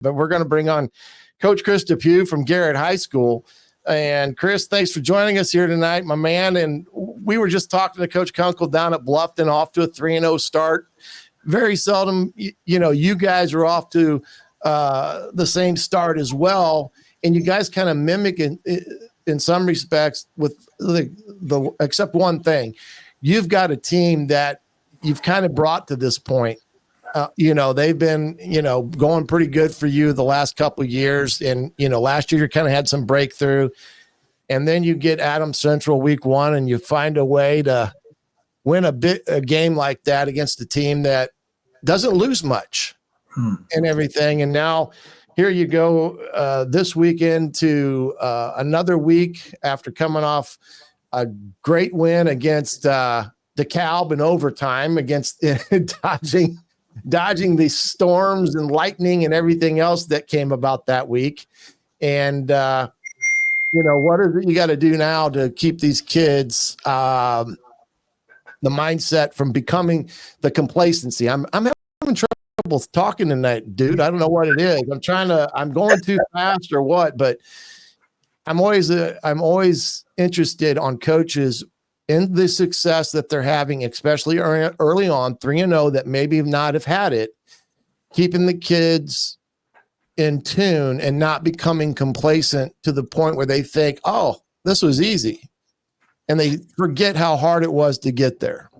But we're going to bring on Coach Chris DePew from Garrett High School. And Chris, thanks for joining us here tonight, my man. And we were just talking to Coach Kunkel down at Bluffton, off to a 3-0 start. Very seldom, you guys are off to the same start as well. And you guys kind of mimic in some respects with the except one thing. You've got a team that you've kind of brought to this point. They've been, going pretty good for you the last couple of years. And, last year you kind of had some breakthrough. And then you get Adams Central week 1 and you find a way to win a game like that against a team that doesn't lose much and everything. And now here you go this weekend to another week after coming off a great win against DeKalb in overtime against dodging the storms and lightning and everything else that came about that week. And, what is it you got to do now to keep these kids, the mindset from becoming the complacency? I'm having trouble talking tonight, dude. I don't know what it is. I'm going too fast or what, but I'm always interested on coaches in the success that they're having, especially early on, 3-0, that maybe not have had it, keeping the kids in tune and not becoming complacent to the point where they think, oh, this was easy. And they forget how hard it was to get there.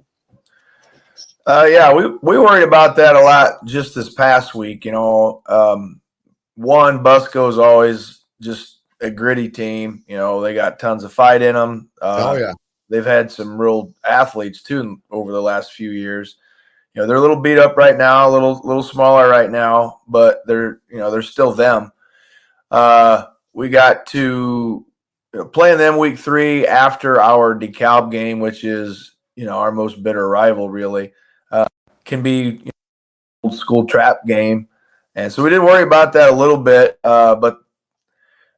Yeah, we worried about that a lot just this past week. Busco is always just a gritty team. They got tons of fight in them. Yeah. They've had some real athletes too over the last few years. They're a little beat up right now, a little smaller right now, but they're still them. We got to playing them week 3 after our DeKalb game, which is our most bitter rival, really. Can be old school trap game, and so we didn't worry about that a little bit, but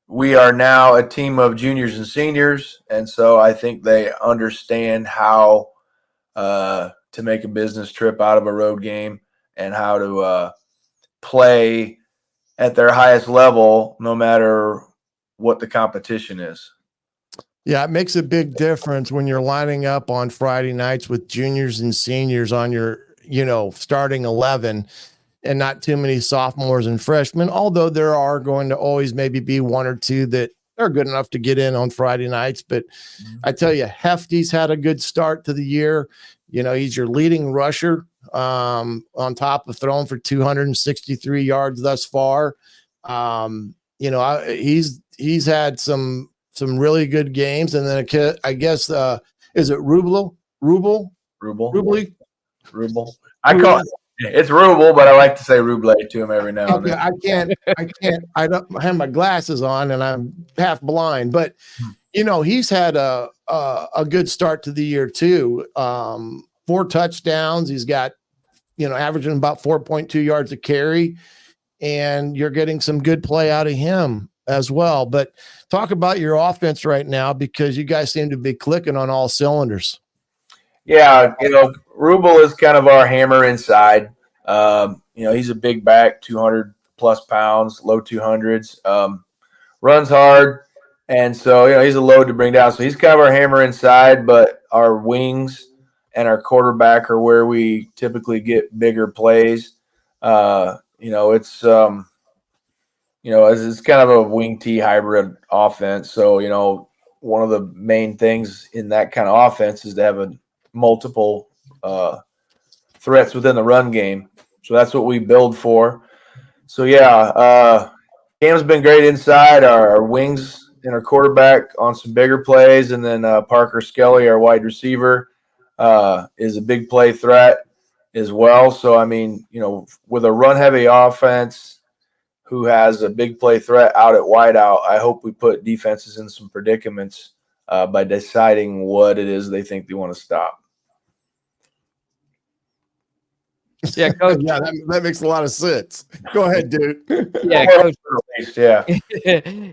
we are now a team of juniors and seniors, and so I think they understand how to make a business trip out of a road game and how to play at their highest level no matter what the competition is. Yeah, it makes a big difference when you're lining up on Friday nights with juniors and seniors on your, starting 11 and not too many sophomores and freshmen, although there are going to always maybe be 1 or 2 that are good enough to get in on Friday nights. But I tell you, Hefty's had a good start to the year. He's your leading rusher on top of throwing for 263 yards thus far. He's had some really good games. And then I guess, is it Rubel? I call it. It's Rubel, but I like to say Ruble to him every now and then. I don't have my glasses on and I'm half blind, but he's had a good start to the year too. 4 touchdowns. He's got, averaging about 4.2 yards a carry, and you're getting some good play out of him as well. But talk about your offense right now, because you guys seem to be clicking on all cylinders. Yeah, Rubel is kind of our hammer inside. He's a big back, 200 plus pounds, low 200s, runs hard. And so, he's a load to bring down. So he's kind of our hammer inside, but our wings and our quarterback are where we typically get bigger plays. It's kind of a wing T hybrid offense. So, one of the main things in that kind of offense is to have multiple threats within the run game. So that's what we build for. So Cam's been great inside. Our wings and our quarterback on some bigger plays, and then Parker Skelly, our wide receiver, is a big play threat as well. So with a run heavy offense who has a big play threat out at wide out, I hope we put defenses in some predicaments by deciding what it is they think they want to stop. Yeah, Coach. Yeah, that makes a lot of sense. Go ahead, dude. Yeah, Coach. Yeah.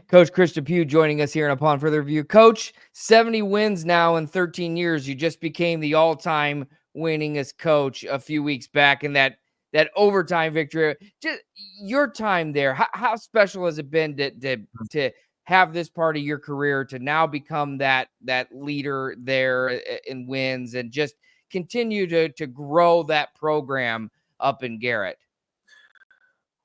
Coach Chris DePew joining us here in Upon Further Review. Coach, 70 wins now in 13 years. You just became the all-time winningest coach a few weeks back, and that that overtime victory. Just your time there, how special has it been to have this part of your career to now become that leader there in wins and just continue to grow that program up in Garrett?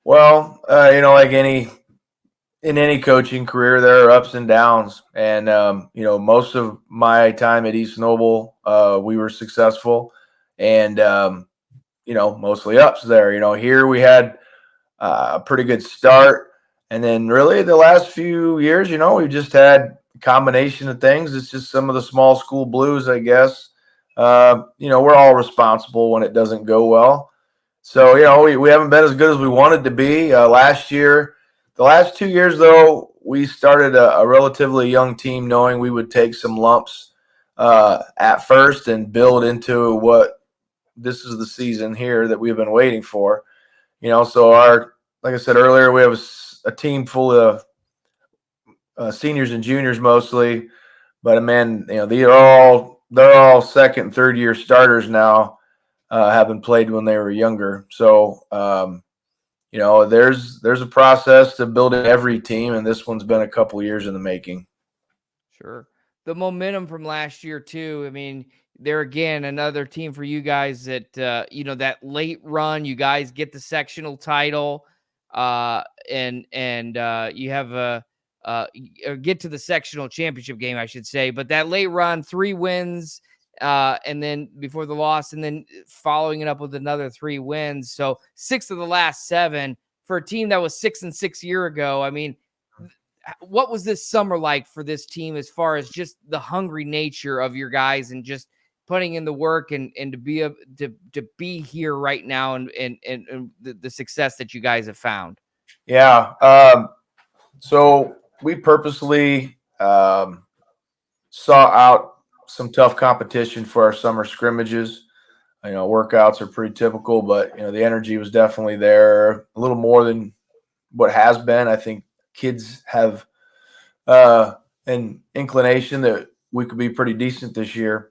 Well, like in any coaching career, there are ups and downs. And, most of my time at East Noble, we were successful and, mostly ups there. Here we had a pretty good start. And then really the last few years, we've just had a combination of things. It's just some of the small school blues, I guess. We're all responsible when it doesn't go well. So, we haven't been as good as we wanted to be last year. The last 2 years, though, we started a relatively young team knowing we would take some lumps at first and build into what this is the season here that we've been waiting for. So like I said earlier, we have a team full of seniors and juniors mostly. But, man, they're all second and third year starters now. Having played when they were younger. So, there's a process to building every team, and this one's been a couple years in the making. Sure. The momentum from last year too. I mean, there again, another team for you guys that, that late run, you guys get the sectional title, and you have or get to the sectional championship game, I should say, but that late run, 3 wins, and then before the loss, and then following it up with another 3 wins. So 6 of the last 7 for a team that was 6-6 year ago. I mean, what was this summer like for this team as far as just the hungry nature of your guys and just putting in the work and to be here right now and the success that you guys have found? Yeah. So we purposely sought out some tough competition for our summer scrimmages. Workouts are pretty typical, but the energy was definitely there, a little more than what has been. I think kids have an inclination that we could be pretty decent this year.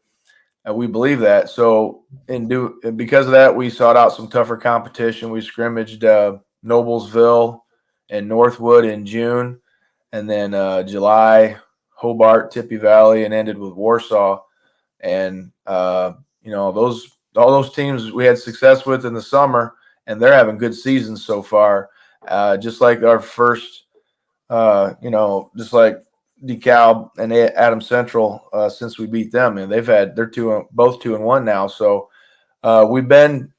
We believe that. So, because of that, we sought out some tougher competition. We scrimmaged Noblesville and Northwood in June, and then July, Hobart, Tippy Valley, and ended with Warsaw. And all those teams we had success with in the summer, and they're having good seasons so far. Just like our first, just like DeKalb and Adams Central, since we beat them, and they're both 2-1 now. So we've been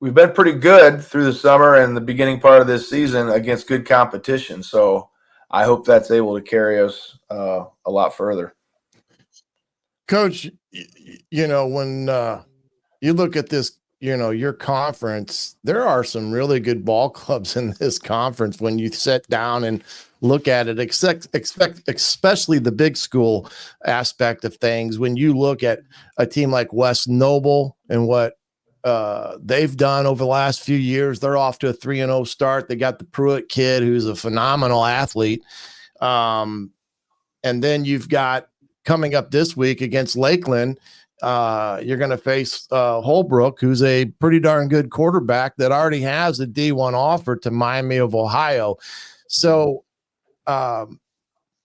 pretty good through the summer and the beginning part of this season against good competition. So I hope that's able to carry us a lot further. Coach, when you look at this, your conference, there are some really good ball clubs in this conference when you sit down and look at it, especially the big school aspect of things. When you look at a team like West Noble and what they've done over the last few years, they're off to a 3-0 start. They got the Pruitt kid, who's a phenomenal athlete. And then you've got coming up this week against Lakeland, you're going to face Holbrook, who's a pretty darn good quarterback that already has a D1 offer to Miami of Ohio. So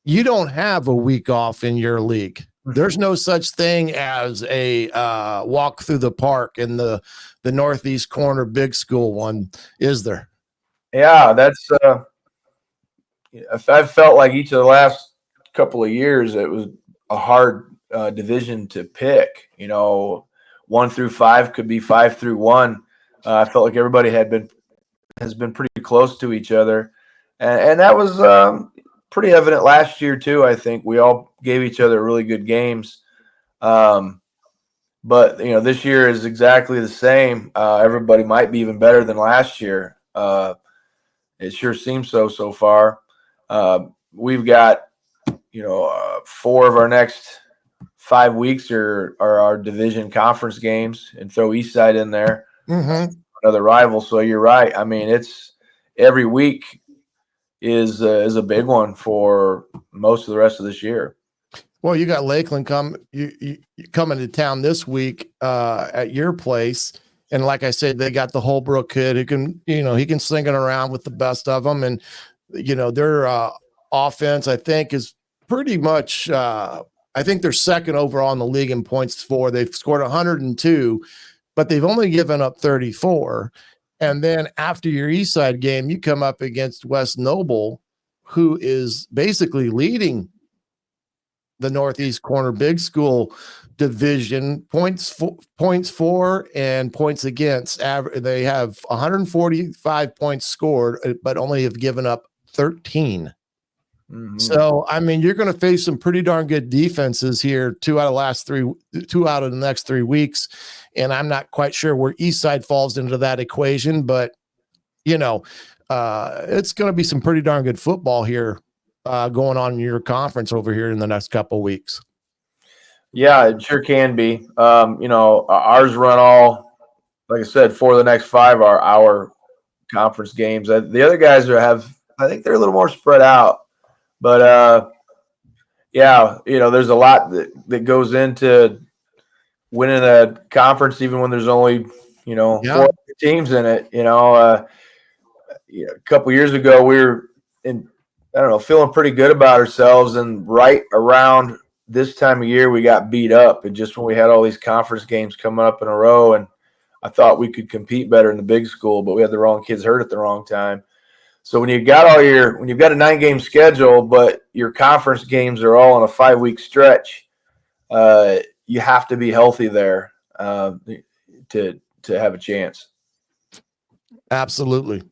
you don't have a week off in your league. There's no such thing as a walk through the park in the northeast corner big school one, is there? Yeah, that's I've felt like each of the last couple of years it was a hard division to pick. 1 through 5 could be 5 through 1. I felt like everybody has been pretty close to each other, and that was pretty evident last year too. I think we all gave each other really good games, but this year is exactly the same. Everybody might be even better than last year. It sure seems so far. We've got 4 of our next 5 weeks are our division conference games, and throw Eastside in there, another rival. So you're right. I mean, it's every week is a big one for most of the rest of this year. Well, you got Lakeland coming to town this week at your place, And like I said, they got the Holbrook kid who can, he can sling it around with the best of them. And, their offense, I think, is pretty much, I think they're second overall in the league in points for. They've scored 102, but they've only given up 34. And then after your Eastside game, you come up against West Noble, who is basically leading the Northeast Corner Big School division, points for and points against. They have 145 points scored, but only have given up 13. Mm-hmm. So, I mean, you're going to face some pretty darn good defenses here, two out of the next 3 weeks. And I'm not quite sure where Eastside falls into that equation, but it's going to be some pretty darn good football here going on in your conference over here in the next couple of weeks. Yeah, it sure can be. Ours run all, like I said, for the next 5 are our conference games. The other guys I think they're a little more spread out. But, there's a lot that goes into winning a conference, even when there's only, 4 teams in it. A couple years ago, we were feeling pretty good about ourselves. And right around this time of year, we got beat up. And just when we had all these conference games coming up in a row, and I thought we could compete better in the big school, but we had the wrong kids hurt at the wrong time. So when you've got a 9-game schedule, but your conference games are all on a 5-week stretch, you have to be healthy there to have a chance. Absolutely.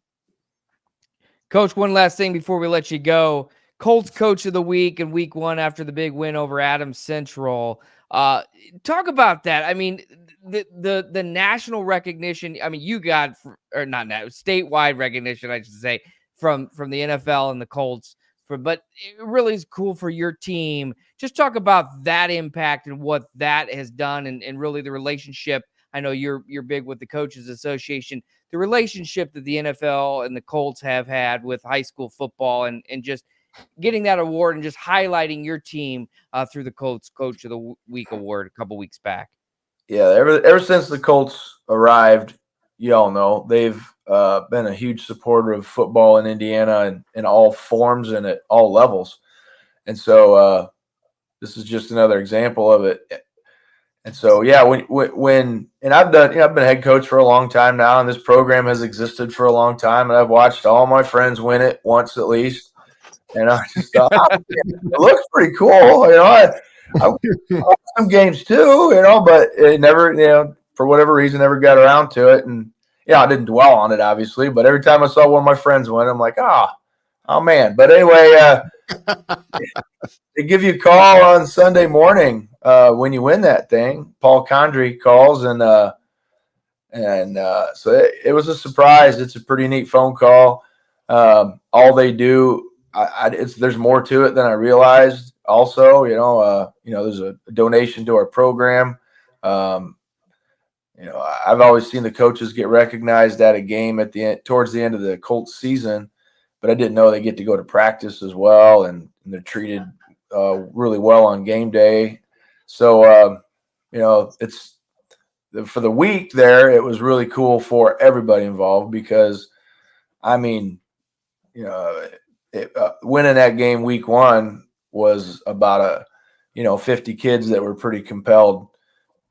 Coach, one last thing before we let you go. Colts Coach of the Week in week 1 after the big win over Adams Central. Talk about that. I mean, the national recognition. I mean, you got, or not now, statewide recognition, I should say, from the NFL and the Colts. But it really is cool for your team. Just talk about that impact and what that has done, and really the relationship. I know you're big with the Coaches Association. The relationship that the NFL and the Colts have had with high school football, and just getting that award and just highlighting your team through the Colts Coach of the Week award a couple weeks back. Yeah, ever since the Colts arrived, you all know they've been a huge supporter of football in Indiana in all forms and at all levels. And so this is just another example of it. And so, yeah, when I've been a head coach for a long time now, and this program has existed for a long time, and I've watched all my friends win it once at least. And I just thought, it looks pretty cool. I watched some games too, but it never, for whatever reason, never got around to it. And I didn't dwell on it, obviously, but every time I saw one of my friends win, I'm like, oh man. But anyway, they give you a call on Sunday morning when you win that thing. Paul Condry calls, and so it was a surprise. It's a pretty neat phone call. All they do, there's more to it than I realized. Also, there's a donation to our program. I've always seen the coaches get recognized at a game towards the end of the Colts season, but I didn't know they get to go to practice as well, and they're treated really well on game day. So, it's for the week there. It was really cool for everybody involved because, I mean, winning that game week 1 was about 50 kids that were pretty compelled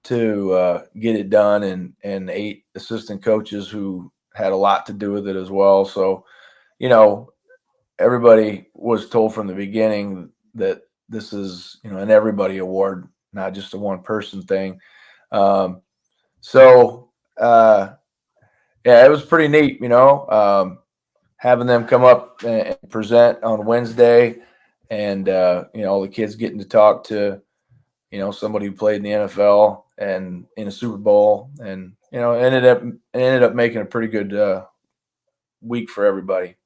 to get it done, and 8 assistant coaches who had a lot to do with it as well. So, everybody was told from the beginning that this is, an everybody award, not just a one-person thing. It was pretty neat, having them come up and present on Wednesday, and all the kids getting to talk to somebody who played in the NFL and in a Super Bowl, and ended up making a pretty good week for everybody.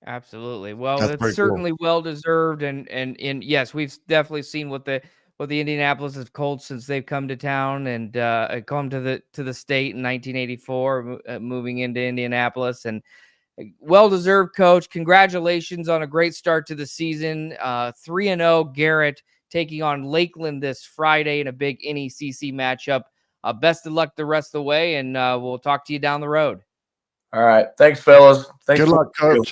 Absolutely. Well, it's certainly well deserved, and yes, we've definitely seen what the Indianapolis has Colts since they've come to town and come to the state in 1984, moving into Indianapolis, and well deserved, Coach. Congratulations on a great start to the season. 3-0, Garrett taking on Lakeland this Friday in a big NECC matchup best of luck the rest of the way, and we'll talk to you down the road. All right. Thanks, fellas. Thanks Good luck, Coach.